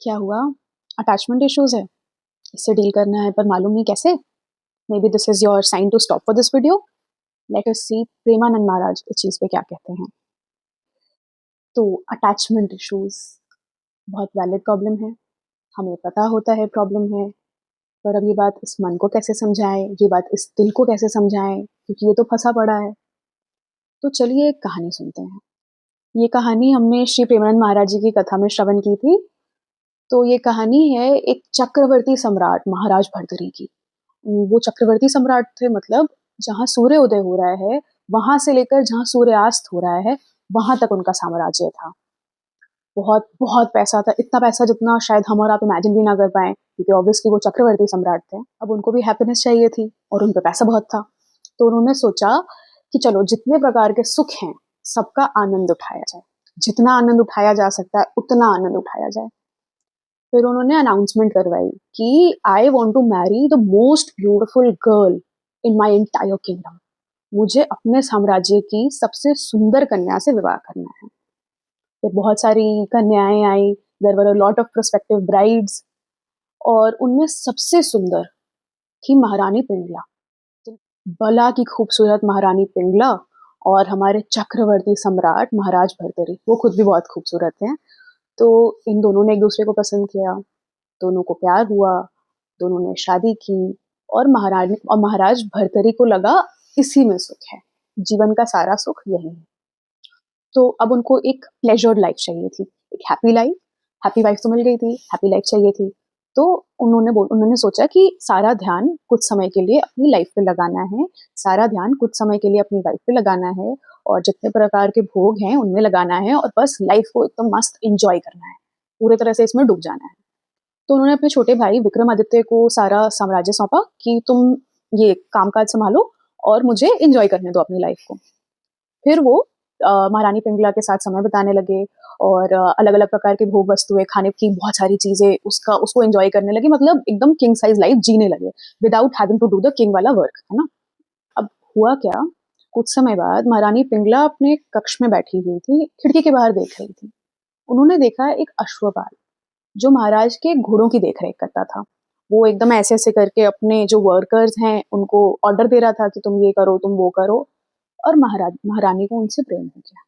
क्या हुआ? Attachment issues है? इससे डील करना है पर मालूम नहीं कैसे? Maybe this is your sign to stop for this video. Let us see Premanand Maharaj इस चीज़ पे क्या कहते हैं। तो अटैचमेंट इश्यूज़ बहुत वैलिड प्रॉब्लम है, हमें पता होता है प्रॉब्लम है, पर अब ये बात इस मन को कैसे समझाएँ, ये बात इस दिल को कैसे समझाएँ, क्योंकि ये तो फँसा पड़ा है। तो चलिए एक कहानी सुनते हैं। ये कहानी हमने श्री प्रेमानंद महाराज जी की कथा में श्रवण की थी। तो ये कहानी है एक चक्रवर्ती सम्राट महाराज भर्तृहरि की। वो चक्रवर्ती सम्राट थे, मतलब जहाँ सूर्योदय हो रहा है, वहाँ से लेकर जहाँ सूर्यास्त हो रहा है, वहाँ तक उनका साम्राज्य था। बहुत बहुत पैसा था, इतना पैसा जितना शायद हम और आप इमेजिन भी ना कर पाएँ, क्योंकि ऑब्वियसली वो चक्रवर्ती सम्राट थे। अब उनको भी हैप्पीनेस चाहिए थी और उन पे पैसा बहुत था। तो उन्होंने सोचा कि चलो जितने प्रकार के सुख हैं, सबका आनंद उठाया जाए। जितना आनंद उठाया जा सकता है, उतना आनंद उठाया जाए। फिर उन्होंने अनाउंसमेंट करवाई कि I want to marry the most beautiful girl in my entire kingdom. मुझे अपने साम्राज्य की सबसे सुंदर कन्या से विवाह करना है। फिर बहुत सारी कन्याएं आई, there were a lot of prospective brides, और उनमें सबसे सुंदर थी महारानी पिंगला। बला की खूबसूरत महारानी पिंगला और हमारे चक्रवर्ती सम्राट महाराज भर्तृहरि, वो खुद भी बहुत खूबसूरत हैं। तो इन दोनों ने एक दूसरे को पसंद किया, दोनों को प्यार हुआ, दोनों ने शादी की, और महारानी और महाराज भर्तृहरि को लगा इसी में सुख है, जीवन का सारा सुख यही है। तो अब उनको एक प्लेजर्ड लाइफ चाहिए थी, एक हैप्पी लाइफ। हैप्पी वाइफ तो मिल गई थी, हैप्पी लाइफ चाहिए थी। तो उन्होंने सोचा कि सारा ध्यान कुछ समय के लिए अपनी लाइफ पे लगाना है, सारा ध्यान कुछ समय के लिए अपनी वाइफ पे लगाना है, और जितने प्रकार के भोग हैं उनमें लगाना है, और बस लाइफ को एकदम मस्त एंजॉय करना है, पूरे तरह से इसमें डूब जाना है। तो उन्होंने अपने छोटे भाई विक्रमादित्य को सारा साम्राज्य सौंपा कि तुम ये कामकाज संभालो और मुझे एंजॉय करने दो अपनी लाइफ को। फिर वो महारानी पिंगला के साथ समय बिताने लगे, और अलग-अलग प्रकार के भोग वस्तुएँ, खाने की बहुत सारी चीज़ें उसको एन्जॉय करने लगे, मतलब एकदम किंग साइज़ लाइफ़ जीने लगे, without having to do the king वाला वर्क, है ना? अब हुआ क्या, कुछ समय बाद महारानी पिंगला अपने कक्ष में बैठी हुई थी, खिड़की के बाहर देख रही थी। उन्होंने देखा एक अश्वपाल, जो महाराज के घोड़ों की देख-रेख करता था। वो एकदम ऐसे-ऐसे करके अपने जो वर्कर्स हैं, उनको ऑर्डर दे रहा था कि तुम ये करो, तुम वो करो, और महारानी को उनसे प्रेम हो गया।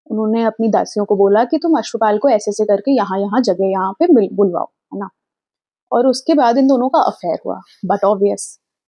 उन्होंने अपनी दासियों को बोला कि तुम अश्वपाल को ऐसे-ऐसे करके यहाँ-यहाँ जगह यहाँ पे बुलवाओ, है ना? और उसके बाद इन दोनों का अफेयर हुआ। But obvious